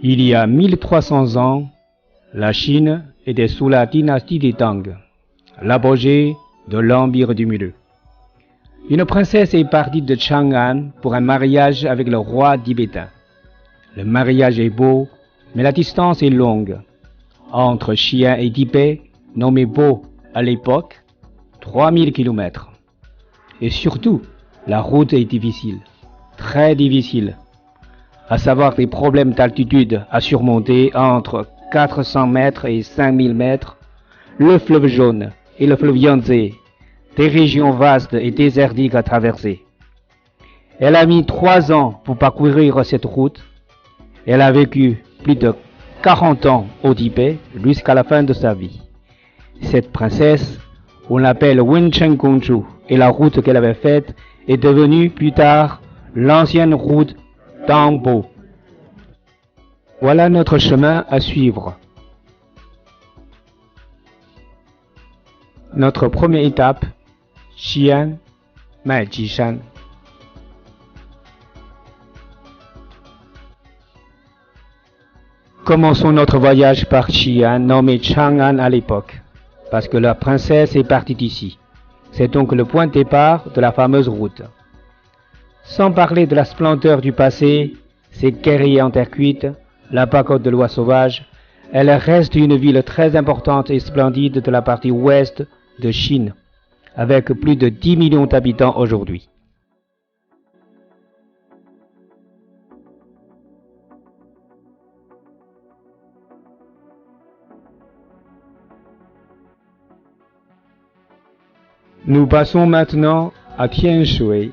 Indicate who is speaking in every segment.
Speaker 1: Il y a 1300 ans, la Chine était sous la dynastie des Tang, l'apogée de l'Empire du Milieu. Une princesse est partie de Chang'an pour un mariage avec le roi tibétain. Le mariage est beau, mais la distance est longue. Entre Xi'an et Tibet, nommé Bo à l'époque, 3000 km. Et surtout, la route est difficile, très difficile. À savoir des problèmes d'altitude à surmonter entre 400 mètres et 5000 mètres, le fleuve Jaune et le fleuve Yangtze, des régions vastes et désertiques à traverser. Elle a mis 3 ans pour parcourir cette route. Elle a vécu plus de 40 ans au Tibet jusqu'à la fin de sa vie. Cette princesse, on l'appelle Wencheng Gongzhu, et la route qu'elle avait faite est devenue plus tard l'ancienne route d'Angbo. Voilà notre chemin à suivre. Notre première étape, Xi'an, Maijishan. Commençons notre voyage par Xi'an, nommé Chang'an à l'époque, parce que la princesse est partie d'ici. C'est donc le point de départ de la fameuse route. Sans parler de la splendeur du passé, ses guerriers en terre cuite, la pagode de l'oie sauvage, elle reste une ville très importante et splendide de la partie ouest de Chine, avec plus de 10 millions d'habitants aujourd'hui. Nous passons maintenant à Tianshui,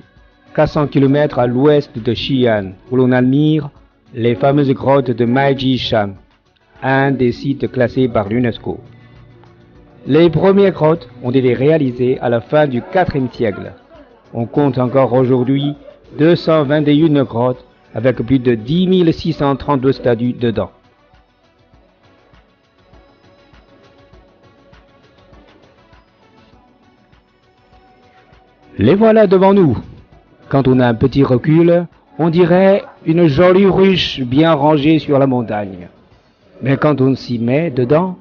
Speaker 1: 400 km à l'ouest de Xi'an, où l'on admire les fameuses grottes de Maijishan, un des sites classés par l'UNESCO. Les premières grottes ont été réalisées à la fin du IVe siècle. On compte encore aujourd'hui 221 grottes avec plus de 10 632 statues dedans. Les voilà devant nous. Quand on a un petit recul, on dirait une jolie ruche bien rangée sur la montagne. Mais quand on s'y met dedans,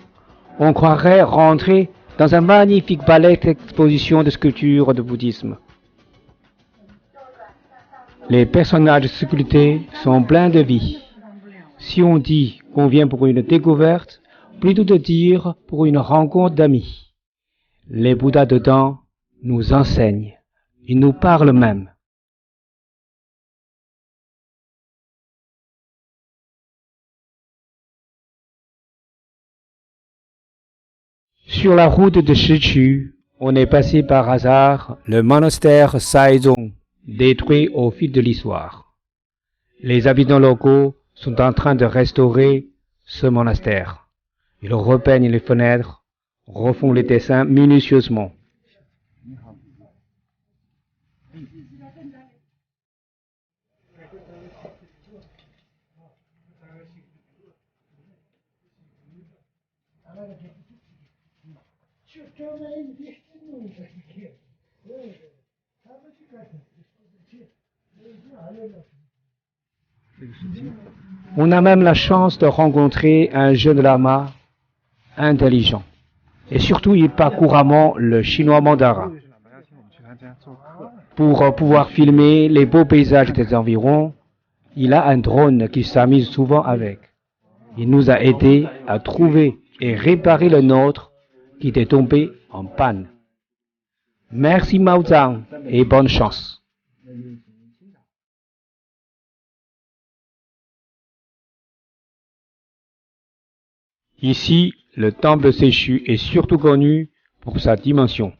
Speaker 1: on croirait rentrer dans un magnifique palais d'exposition de sculptures de bouddhisme. Les personnages sculptés sont pleins de vie. Si on dit qu'on vient pour une découverte, plutôt de dire pour une rencontre d'amis. Les Bouddhas dedans nous enseignent. Ils nous parlent même. Sur la route de Shichu, on est passé par hasard le monastère Saizong, détruit au fil de l'histoire. Les habitants locaux sont en train de restaurer ce monastère. Ils repeignent les fenêtres, refont les dessins minutieusement. On a même la chance de rencontrer un jeune lama intelligent. Et surtout, il parle couramment le chinois mandarin. Pour pouvoir filmer les beaux paysages des environs, il a un drone qu'il s'amuse souvent avec. Il nous a aidés à trouver et réparer le nôtre qui était tombé en panne. Merci Mao Zhang et bonne chance. Ici, le temple Séchu est surtout connu pour sa dimension.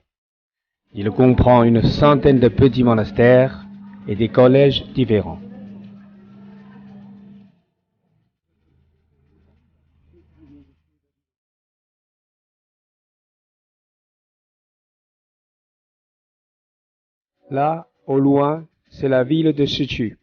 Speaker 1: Il comprend une centaine de petits monastères et des collèges différents. Là, au loin, c'est la ville de Shichu.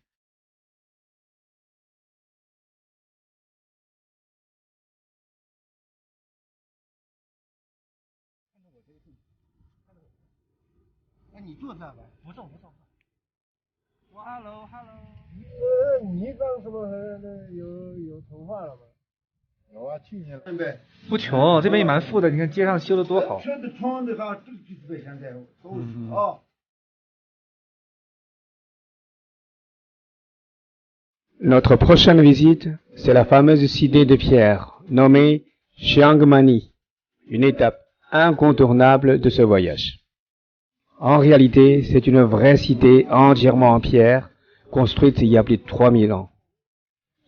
Speaker 2: Hello， 你干什么？有有啊，去年
Speaker 3: 不穷，这边也蛮富的。你看街上修的多好。
Speaker 2: 车子窗子上就是现在都是啊。
Speaker 1: Notre prochaine visite, c'est la fameuse cité de pierre, nommée Chiang Mai, une étape incontournable de ce voyage. En réalité, c'est une vraie cité entièrement en pierre, construite il y a plus de 3000 ans.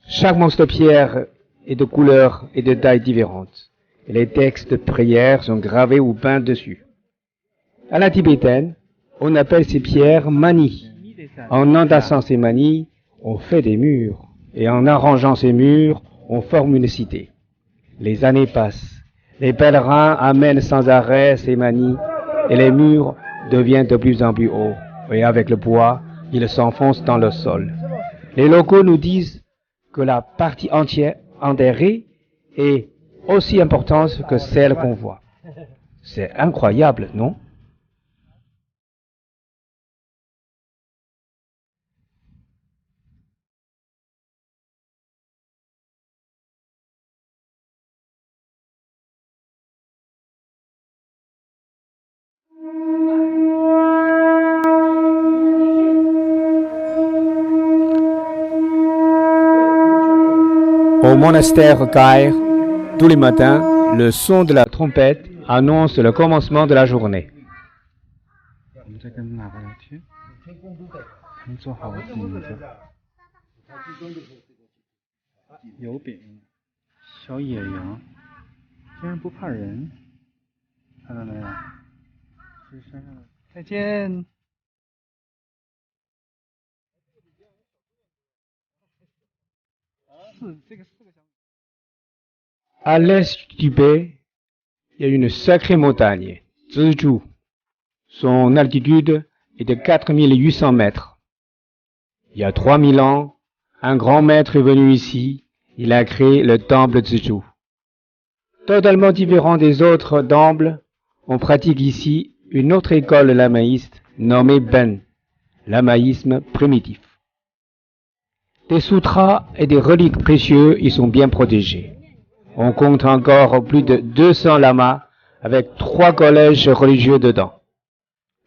Speaker 1: Chaque morceau de pierre est de couleur et de taille différentes, et les textes de prière sont gravés ou peints dessus. À la tibétaine, on appelle ces pierres mani. En entassant ces manis, on fait des murs, et en arrangeant ces murs, on forme une cité. Les années passent, les pèlerins amènent sans arrêt ces manis, et les murs deviennent de plus en plus hauts, et avec le poids, ils s'enfoncent dans le sol. Les locaux nous disent que la partie entière enterrée est aussi importante que celle qu'on voit. C'est incroyable, non? Au monastère Caire, tous les matins, le son de la trompette annonce le commencement de la journée.
Speaker 3: 我们在跟喇叭聊天，能做好我自己名字。油饼，小野羊，竟然不怕人，看到没有？是山上的。再见。
Speaker 1: À l'est du Tibet, il y a une sacrée montagne, Zizhou. Son altitude est de 4800 mètres. Il y a 3000 ans, un grand maître est venu ici, il a créé le temple Zizhou. Totalement différent des autres temples, on pratique ici une autre école lamaïste nommée Ben, lamaïsme primitif. Des sutras et des reliques précieux y sont bien protégés. On compte encore plus de 200 lamas avec 3 collèges religieux dedans.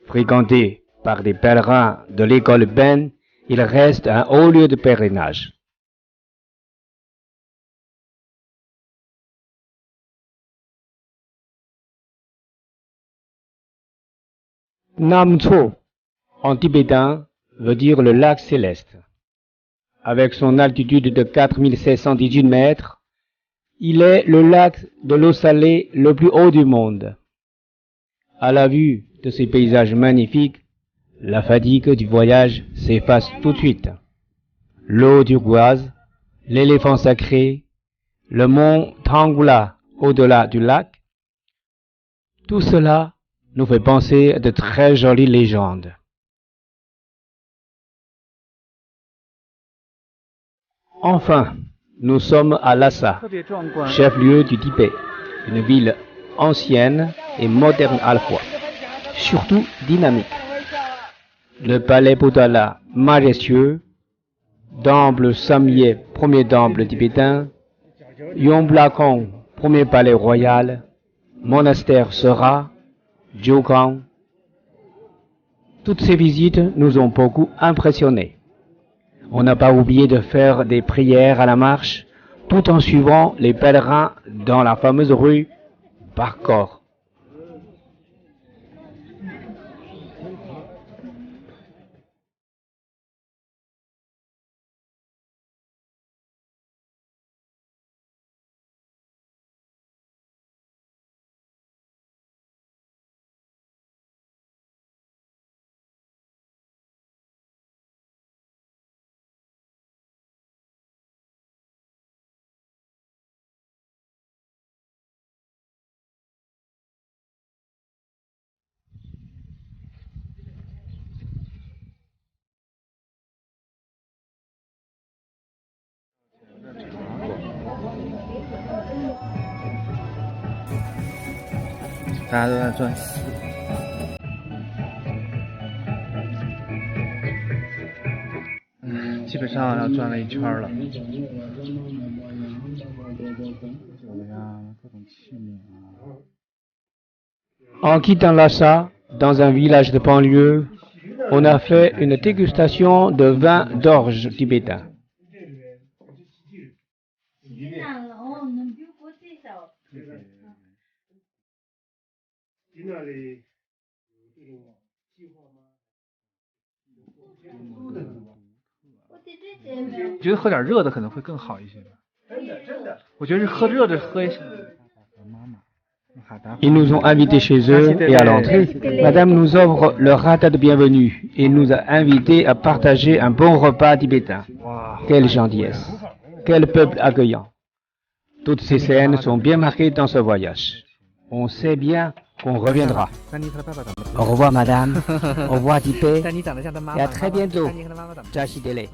Speaker 1: Fréquenté par des pèlerins de l'école Ben, il reste un haut lieu de pèlerinage. Nam Tso, en tibétain, veut dire le lac céleste. Avec son altitude de 4718 mètres, il est le lac de l'eau salée le plus haut du monde. À la vue de ces paysages magnifiques, la fatigue du voyage s'efface tout de suite. L'eau turquoise, l'éléphant sacré, le mont Tangula au-delà du lac, tout cela nous fait penser à de très jolies légendes. Enfin, nous sommes à Lhasa, chef-lieu du Tibet, une ville ancienne et moderne à la fois, surtout dynamique. Le palais Potala, majestueux, temple Samye, premier temple tibétain, Yonglakong, premier palais royal, monastère Sera, Jokang. Toutes ces visites nous ont beaucoup impressionnés. On n'a pas oublié de faire des prières à la marche, tout en suivant les pèlerins dans la fameuse rue Barkor.
Speaker 3: 基本上要转了一圈了。酒呀，各种器皿啊。
Speaker 1: En quittant Lhasa, dans un village de banlieue, on a fait une dégustation de vin d'orge tibétain.
Speaker 3: 我觉得喝点热的可能会更好一些。我觉得是喝热的喝一下。
Speaker 1: Ils nous ont invités chez eux et à l'entrée, Madame nous offre le rata de bienvenue et nous a invités à partager un bon repas tibétain. Quelle gentillesse, quel peuple accueillant. Toutes ces scènes sont bien marquées dans ce voyage. On sait bien qu'on reviendra. Au revoir Madame, au revoir Tibet et à très bientôt. Jashi Dele.